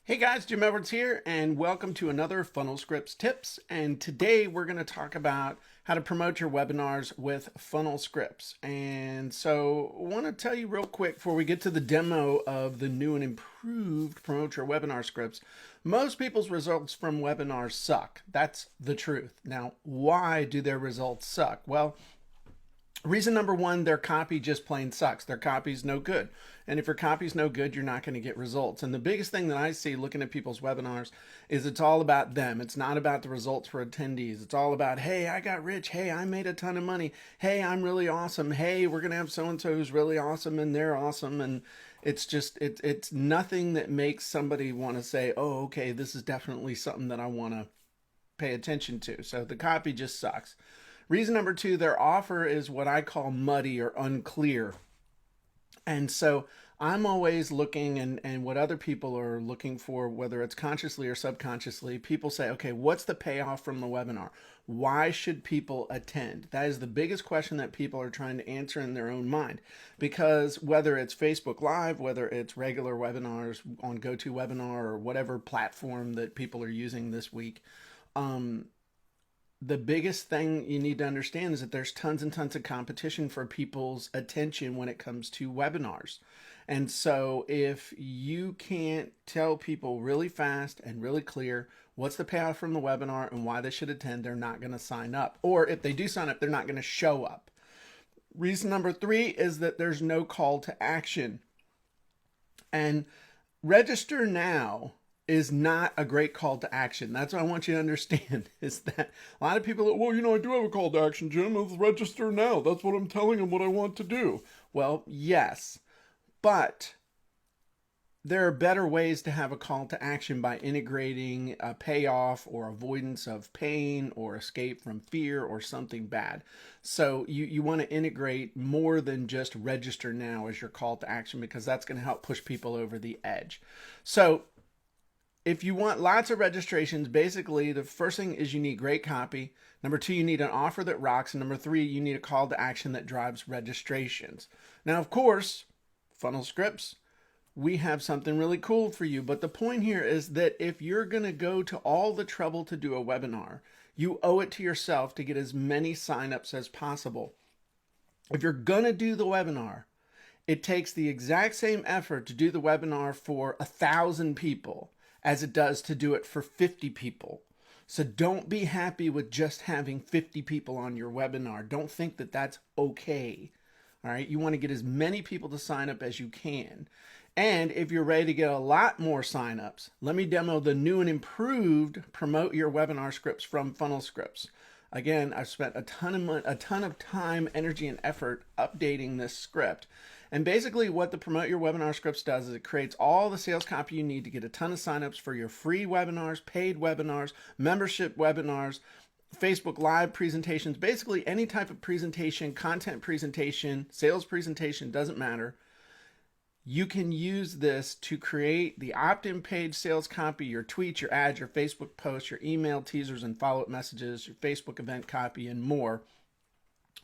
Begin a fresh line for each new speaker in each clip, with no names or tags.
Hey guys, Jim Edwards here, and welcome to another Funnel Scripts Tips. And today we're going to talk about how to promote your webinars with funnel scripts. And so I want to tell you real quick before we get to the demo of the new and improved Promote Your Webinar Scripts. Most people's results from webinars suck. That's the truth. Now, why do their results suck? Well, reason number one, their copy just plain sucks. Their copy's no good. And if your copy's no good, you're not going to get results. And the biggest thing that I see looking at people's webinars is it's all about them. It's not about the results for attendees. It's all about, hey, I got rich. Hey, I made a ton of money. Hey, I'm really awesome. Hey, we're going to have so-and-so who's really awesome and they're awesome. And it's just, it's nothing that makes somebody want to say, oh, okay, this is definitely something that I want to pay attention to. So the copy just sucks. Reason number two, their offer is what I call muddy or unclear. And so I'm always looking and what other people are looking for, whether it's consciously or subconsciously, people say, okay, what's the payoff from the webinar? Why should people attend? That is the biggest question that people are trying to answer in their own mind. Because whether it's Facebook Live, whether it's regular webinars on GoToWebinar or whatever platform that people are using this week, the biggest thing you need to understand is that there's tons and tons of competition for people's attention when it comes to webinars. And so if you can't tell people really fast and really clear what's the payoff from the webinar and why they should attend, they're not going to sign up. Or if they do sign up, they're not going to show up. Reason number three is that there's no call to action. And register now is not a great call to action. That's what I want you to understand is that a lot of people are, well, I do have a call to action, Jim. Let's register now. That's what I'm telling them what I want to do. Well, yes, but there are better ways to have a call to action by integrating a payoff or avoidance of pain or escape from fear or something bad. So you want to integrate more than just register now as your call to action, because that's going to help push people over the edge. So if you want lots of registrations, basically the first thing is you need great copy. Number two, you need an offer that rocks. And number three, you need a call to action that drives registrations. Now, of course, Funnel Scripts, we have something really cool for you. But the point here is that if you're going to go to all the trouble to do a webinar, you owe it to yourself to get as many signups as possible. If you're going to do the webinar, it takes the exact same effort to do the webinar for 1,000 people as it does to do it for 50 people. So don't be happy with just having 50 people on your webinar. Don't think that that's okay. All right, you want to get as many people to sign up as you can. And if you're ready to get a lot more signups, let me demo the new and improved Promote Your Webinar Scripts from Funnel Scripts. Again, I've spent a ton of time, energy, and effort updating this script. And basically what the Promote Your Webinar Scripts does is it creates all the sales copy you need to get a ton of signups for your free webinars, paid webinars, membership webinars, Facebook Live presentations, basically any type of presentation, content presentation, sales presentation, doesn't matter. You can use this to create the opt-in page sales copy, your tweets, your ads, your Facebook posts, your email teasers and follow-up messages, your Facebook event copy, and more,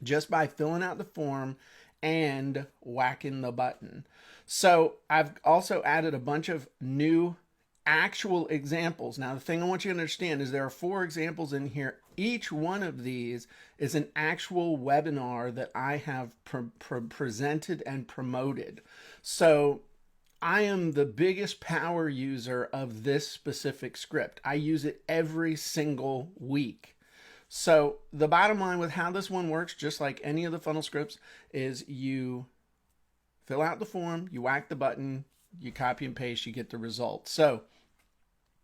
just by filling out the form and whacking the button. So I've also added a bunch of new actual examples. Now, the thing I want you to understand is there are 4 examples in here. Each one of these is an actual webinar that I have presented and promoted. So I am the biggest power user of this specific script. I use it every single week. So the bottom line with how this one works, just like any of the funnel scripts, is you fill out the form, you whack the button, you copy and paste, you get the result. So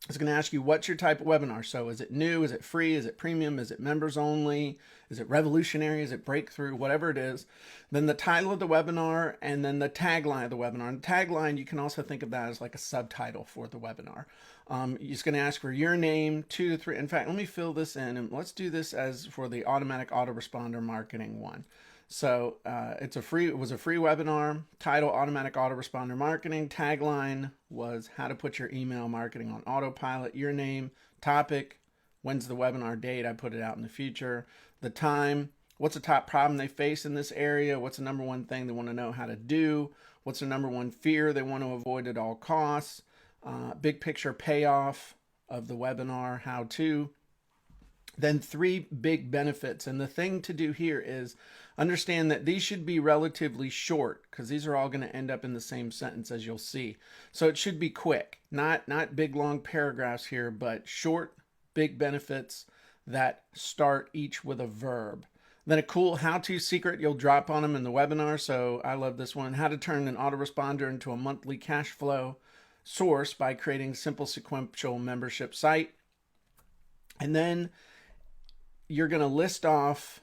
it's going to ask you, what's your type of webinar? So is it new? Is it free? Is it premium? Is it members only? Is it revolutionary? Is it breakthrough? Whatever it is. Then the title of the webinar, and then the tagline of the webinar. And the tagline, you can also think of that as like a subtitle for the webinar. It's going to ask for your name, 2 to 3. In fact, let me fill this in, and let's do this as for the automatic autoresponder marketing one. So it was a free webinar. Title, automatic autoresponder marketing. Tagline was how to put your email marketing on autopilot. Your name, topic, when's the webinar date? I put it out in the future. The time, what's the top problem they face in this area? What's the number one thing they want to know how to do? What's the number one fear they want to avoid at all costs? big picture payoff of the webinar, how to, then 3 big benefits. And the thing to do here is understand that these should be relatively short, because these are all going to end up in the same sentence, as you'll see. So it should be quick, not big long paragraphs here, but short, big benefits that start each with a verb. Then a cool how-to secret you'll drop on them in the webinar. So I love this one: how to turn an autoresponder into a monthly cash flow source by creating a simple sequential membership site. And then you're going to list off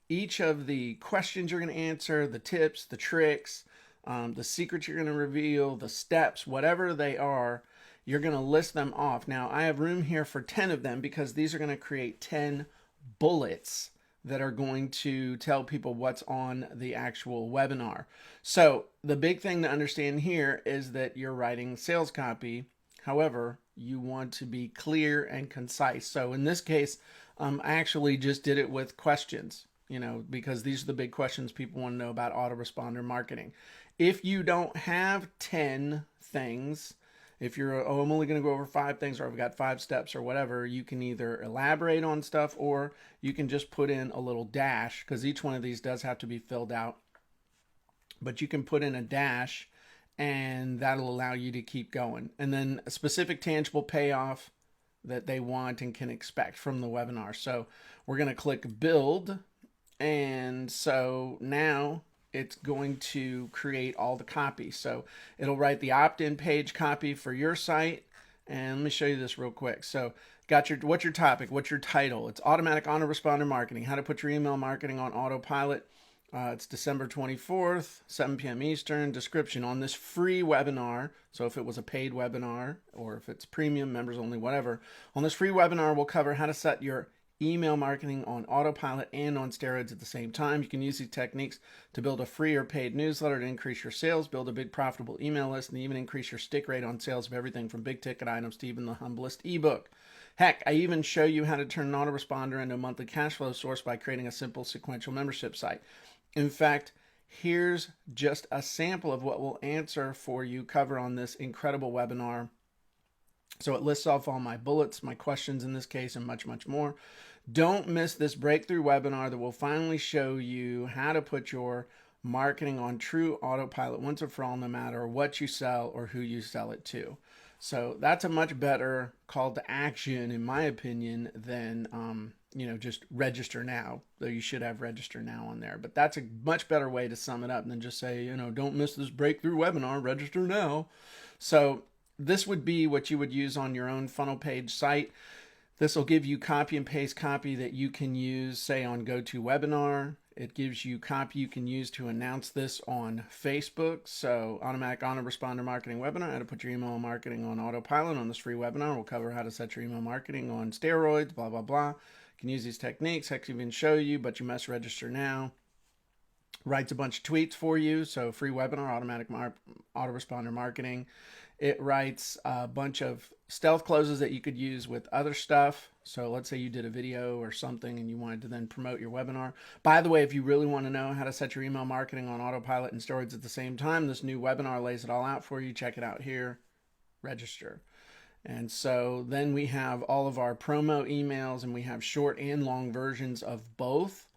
each of the questions you're going to answer, the tips, the tricks, the secrets you're going to reveal, the steps, whatever they are. You're going to list them off. Now, I have room here for 10 of them, because these are going to create 10 bullets that are going to tell people what's on the actual webinar. So the big thing to understand here is that you're writing sales copy. However, you want to be clear and concise. So in this case, I actually just did it with questions, because these are the big questions people want to know about autoresponder marketing. If you don't have 10 things, if you're, I'm only going to go over 5 things, or I've got 5 steps or whatever, you can either elaborate on stuff, or you can just put in a little dash, because each one of these does have to be filled out. But you can put in a dash, and that'll allow you to keep going. And then a specific tangible payoff that they want and can expect from the webinar. So we're going to click build. And so now it's going to create all the copy. So it'll write the opt-in page copy for your site. And let me show you this real quick. So got what's your topic? What's your title? It's automatic autoresponder marketing, how to put your email marketing on autopilot. It's December 24th, 7 p.m. Eastern. Description: on this free webinar, so if it was a paid webinar, or if it's premium, members only, whatever, on this free webinar, we'll cover how to set your email marketing on autopilot and on steroids at the same time. You can use these techniques to build a free or paid newsletter to increase your sales, build a big profitable email list, and even increase your stick rate on sales of everything from big ticket items to even the humblest ebook. Heck, I even show you how to turn an autoresponder into a monthly cash flow source by creating a simple sequential membership site. In fact, here's just a sample of what we'll answer for you, cover on this incredible webinar. So it lists off all my bullets, my questions in this case, and much, much more. Don't miss this breakthrough webinar that will finally show you how to put your marketing on true autopilot once and for all, no matter what you sell or who you sell it to. So that's a much better call to action, in my opinion, than just register now, though you should have register now on there. But that's a much better way to sum it up than just say, don't miss this breakthrough webinar, register now. So this would be what you would use on your own funnel page site. This will give you copy and paste copy that you can use, say, on GoToWebinar. It gives you copy you can use to announce this on Facebook. So automatic autoresponder marketing webinar, how to put your email marketing on autopilot. On this free webinar, we'll cover how to set your email marketing on steroids, blah, blah, blah. You can use these techniques. Heck, even show you, but you must register now. Writes a bunch of tweets for you. So free webinar, automatic autoresponder marketing. It writes a bunch of stealth closes that you could use with other stuff. So let's say you did a video or something and you wanted to then promote your webinar. By the way, if you really want to know how to set your email marketing on autopilot and steroids at the same time, this new webinar lays it all out for you. Check it out here. Register. And so then we have all of our promo emails, and we have short and long versions of both.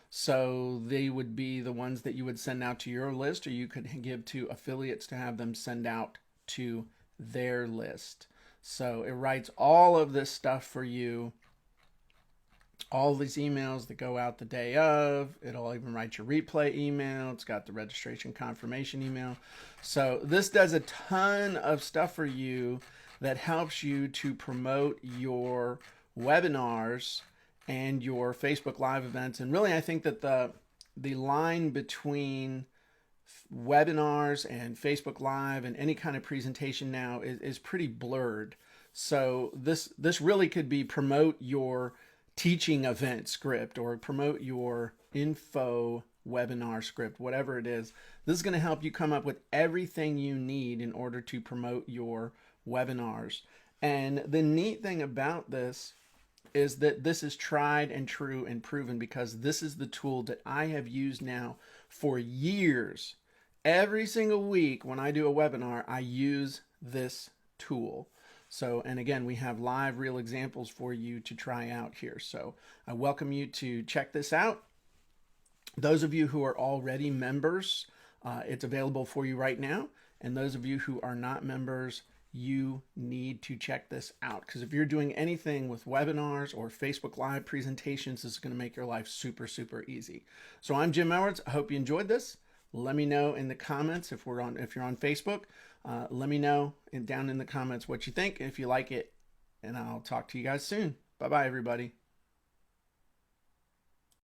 So they would be the ones that you would send out to your list, or you could give to affiliates to have them send out to their list. So it writes all of this stuff for you, all these emails that go out the day of. It'll even write your replay email. It's got the registration confirmation email. So this does a ton of stuff for you that helps you to promote your webinars and your Facebook Live events. And really, I think that the line between webinars and Facebook Live and any kind of presentation now is pretty blurred. So this really could be promote your teaching event script or promote your info webinar script, whatever it is. This is going to help you come up with everything you need in order to promote your webinars. And the neat thing about this is that this is tried and true and proven, because this is the tool that I have used now for years. Every single week when I do a webinar, I use this tool. So, and again, we have live real examples for you to try out here. So I welcome you to check this out. Those of you who are already members, it's available for you right now. And those of you who are not members, you need to check this out, because if you're doing anything with webinars or Facebook Live presentations, this is going to make your life super, super easy. So I'm Jim Edwards. I hope you enjoyed this. Let me know in the comments if you're on Facebook. Let me know down in the comments what you think, if you like it, and I'll talk to you guys soon. Bye-bye, everybody.